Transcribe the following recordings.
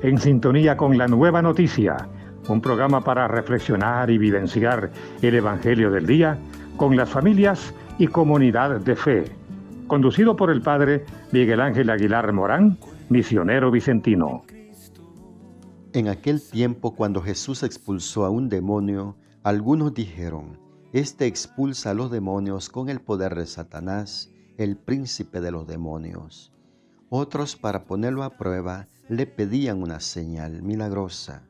en sintonía con La Nueva Noticia, un programa para reflexionar y vivenciar el Evangelio del día con las familias y comunidad de fe. Conducido por el Padre Miguel Ángel Aguilar Morán, misionero vicentino. En aquel tiempo, cuando Jesús expulsó a un demonio, algunos dijeron: Este expulsa a los demonios con el poder de Satanás, el príncipe de los demonios. Otros, para ponerlo a prueba, le pedían una señal milagrosa.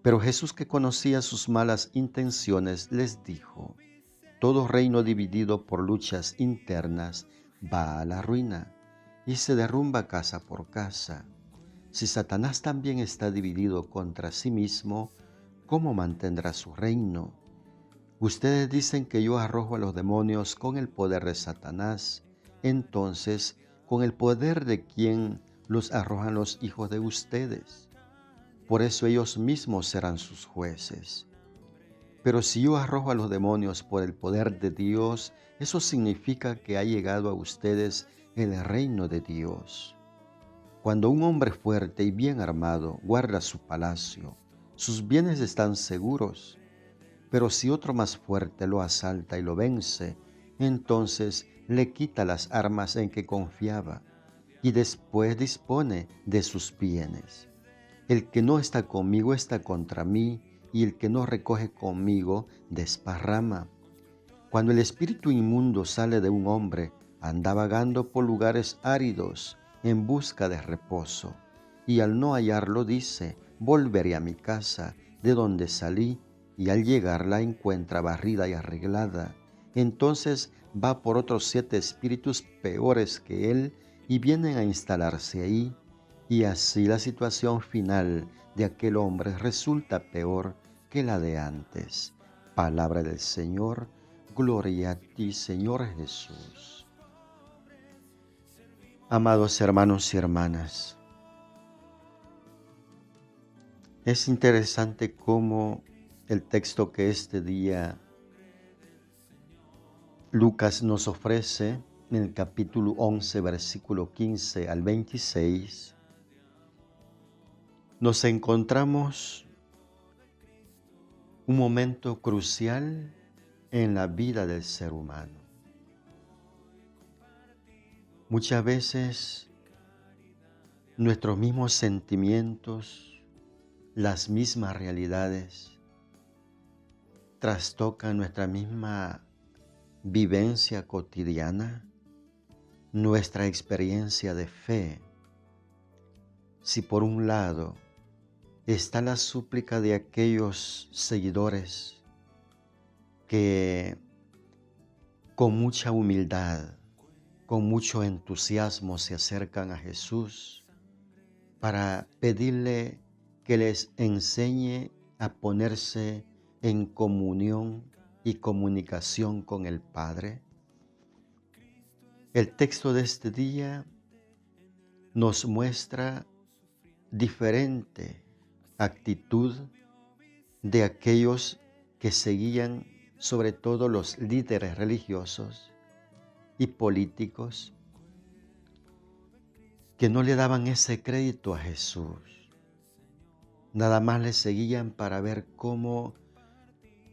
Pero Jesús, que conocía sus malas intenciones, les dijo: Todo reino dividido por luchas internas va a la ruina y se derrumba casa por casa. Si Satanás también está dividido contra sí mismo, ¿cómo mantendrá su reino? Ustedes dicen que yo arrojo a los demonios con el poder de Satanás. Entonces, ¿con el poder de quién los arrojan los hijos de ustedes? Por eso ellos mismos serán sus jueces. Pero si yo arrojo a los demonios por el poder de Dios, eso significa que ha llegado a ustedes el reino de Dios. Cuando un hombre fuerte y bien armado guarda su palacio, sus bienes están seguros. Pero si otro más fuerte lo asalta y lo vence, entonces le quita las armas en que confiaba y después dispone de sus bienes. El que no está conmigo está contra mí, y el que no recoge conmigo desparrama. Cuando el espíritu inmundo sale de un hombre, anda vagando por lugares áridos en busca de reposo, y al no hallarlo dice: volveré a mi casa de donde salí, y al llegar la encuentra barrida y arreglada. Entonces va por otros 7 espíritus peores que él y vienen a instalarse ahí, y así la situación final de aquel hombre resulta peor que la de antes. Palabra del Señor. Gloria a ti, Señor Jesús. Amados hermanos y hermanas, es interesante cómo el texto que este día Lucas nos ofrece en el capítulo 11, versículo 15 al 26, nos encontramos un momento crucial en la vida del ser humano. Muchas veces nuestros mismos sentimientos, las mismas realidades, trastocan nuestra misma vivencia cotidiana, nuestra experiencia de fe. Si por un lado está la súplica de aquellos seguidores que con mucha humildad, con mucho entusiasmo se acercan a Jesús para pedirle que les enseñe a ponerse en comunión y comunicación con el Padre. El texto de este día nos muestra diferente actitud de aquellos que seguían, sobre todo los líderes religiosos y políticos, que no le daban ese crédito a Jesús. Nada más le seguían para ver cómo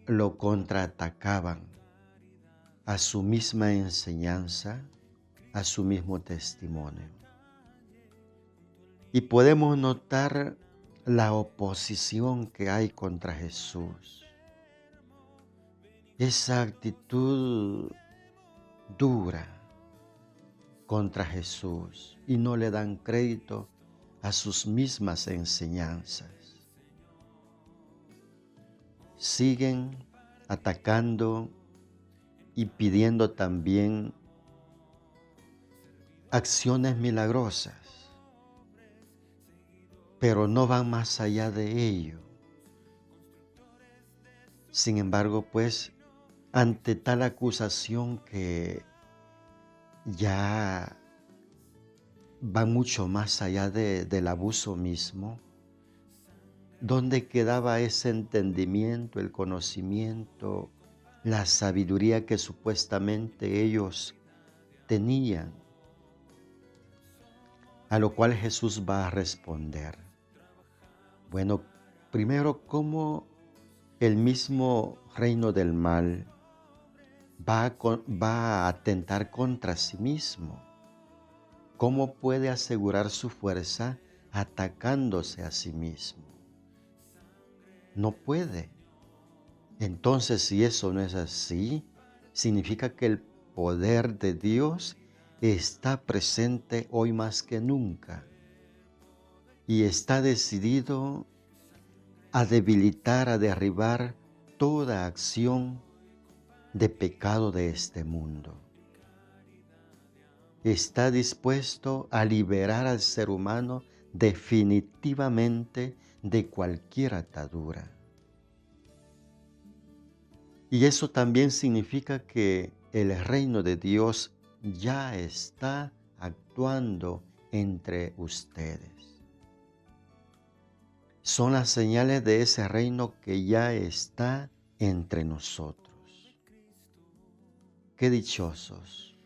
lo contraatacaban a su misma enseñanza, a su mismo testimonio. Y podemos notar la oposición que hay contra Jesús. Esa actitud dura contra Jesús, y no le dan crédito a sus mismas enseñanzas. Siguen atacando y pidiendo también acciones milagrosas, pero no van más allá de ello. Sin embargo, pues, ante tal acusación que ya va mucho más allá del abuso mismo, ¿dónde quedaba ese entendimiento, el conocimiento, la sabiduría que supuestamente ellos tenían? A lo cual Jesús va a responder: Bueno, primero, ¿cómo el mismo reino del mal va a atentar contra sí mismo? ¿Cómo puede asegurar su fuerza atacándose a sí mismo? No puede. Entonces, si eso no es así, significa que el poder de Dios está presente hoy más que nunca y está decidido a debilitar, a derribar toda acción de pecado de este mundo. Está dispuesto a liberar al ser humano definitivamente de cualquier atadura. Y eso también significa que el reino de Dios ya está actuando entre ustedes. Son las señales de ese reino que ya está entre nosotros. Qué dichosos.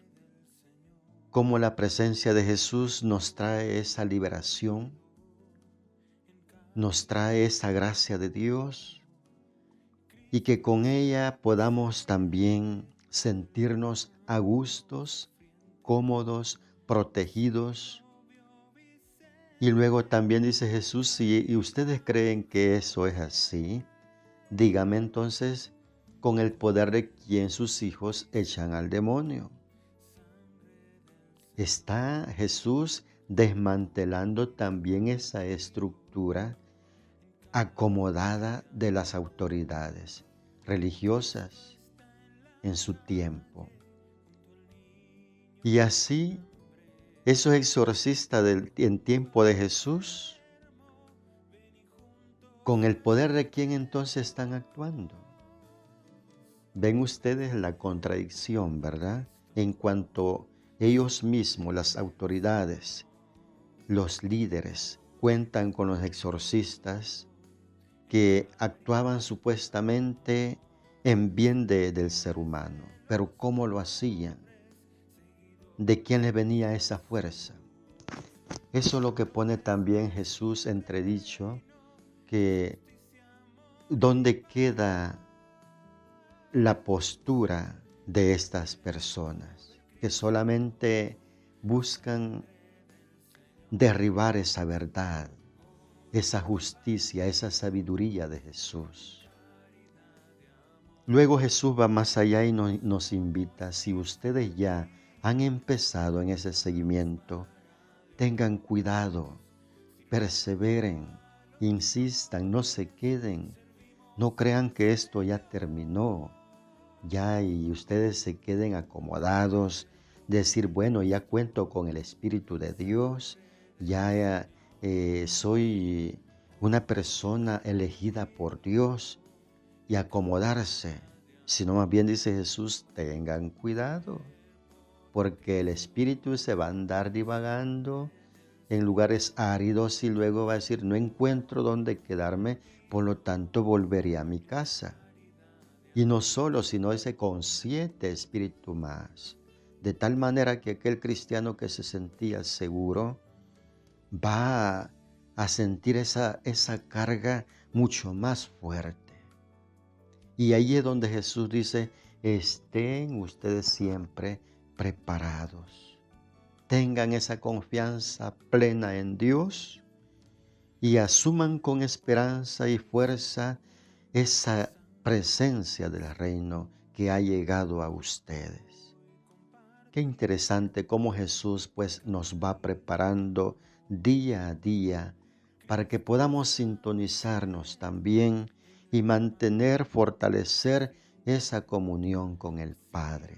Cómo la presencia de Jesús nos trae esa liberación, nos trae esa gracia de Dios y que con ella podamos también sentirnos a gustos, cómodos, protegidos. Y luego también dice Jesús, si ustedes creen que eso es así, dígame entonces con el poder de quién sus hijos echan al demonio. Está Jesús desmantelando también esa estructura acomodada de las autoridades religiosas en su tiempo. Y así, esos exorcistas en tiempo de Jesús, ¿con el poder de quién entonces están actuando? Ven ustedes la contradicción, ¿verdad? En cuanto ellos mismos, las autoridades, los líderes, cuentan con los exorcistas que actuaban supuestamente en bien del ser humano. Pero ¿cómo lo hacían? ¿De quién les venía esa fuerza? Eso es lo que pone también Jesús entredicho, que ¿dónde queda la postura de estas personas que solamente buscan derribar esa verdad, esa justicia, esa sabiduría de Jesús? Luego Jesús va más allá y nos invita, si ustedes ya han empezado en ese seguimiento, tengan cuidado, perseveren, insistan, no se queden, no crean que esto ya terminó, ya y ustedes se queden acomodados, decir, bueno, ya cuento con el Espíritu de Dios, ya soy una persona elegida por Dios, y acomodarse, sino más bien dice Jesús, tengan cuidado, porque el Espíritu se va a andar divagando en lugares áridos y luego va a decir, no encuentro dónde quedarme, por lo tanto volveré a mi casa. Y no solo, sino ese con 7 espíritus más. De tal manera que aquel cristiano que se sentía seguro va a sentir esa carga mucho más fuerte. Y ahí es donde Jesús dice, estén ustedes siempre preparados. Tengan esa confianza plena en Dios y asuman con esperanza y fuerza esa presencia del reino que ha llegado a ustedes. Qué interesante cómo Jesús pues nos va preparando día a día para que podamos sintonizarnos también y fortalecer esa comunión con el Padre.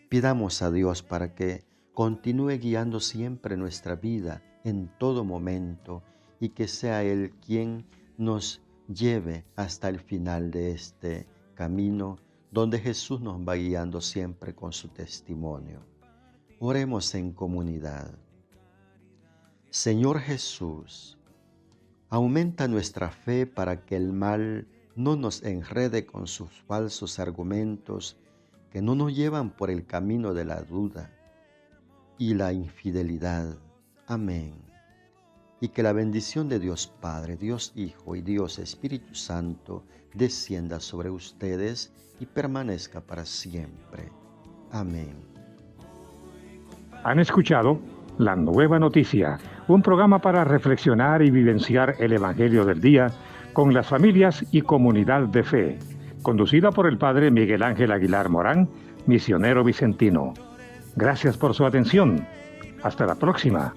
Pidamos a Dios para que continúe guiando siempre nuestra vida en todo momento y que sea Él quien nos lleve hasta el final de este camino donde Jesús nos va guiando siempre con su testimonio. Oremos en comunidad. Señor Jesús, aumenta nuestra fe para que el mal no nos enrede con sus falsos argumentos que no nos llevan por el camino de la duda y la infidelidad. Amén. y que la bendición de Dios Padre, Dios Hijo y Dios Espíritu Santo descienda sobre ustedes y permanezca para siempre. Amén. Han escuchado La Nueva Noticia, un programa para reflexionar y vivenciar el Evangelio del día con las familias y comunidad de fe, conducida por el Padre Miguel Ángel Aguilar Morán, misionero vicentino. Gracias por su atención. Hasta la próxima.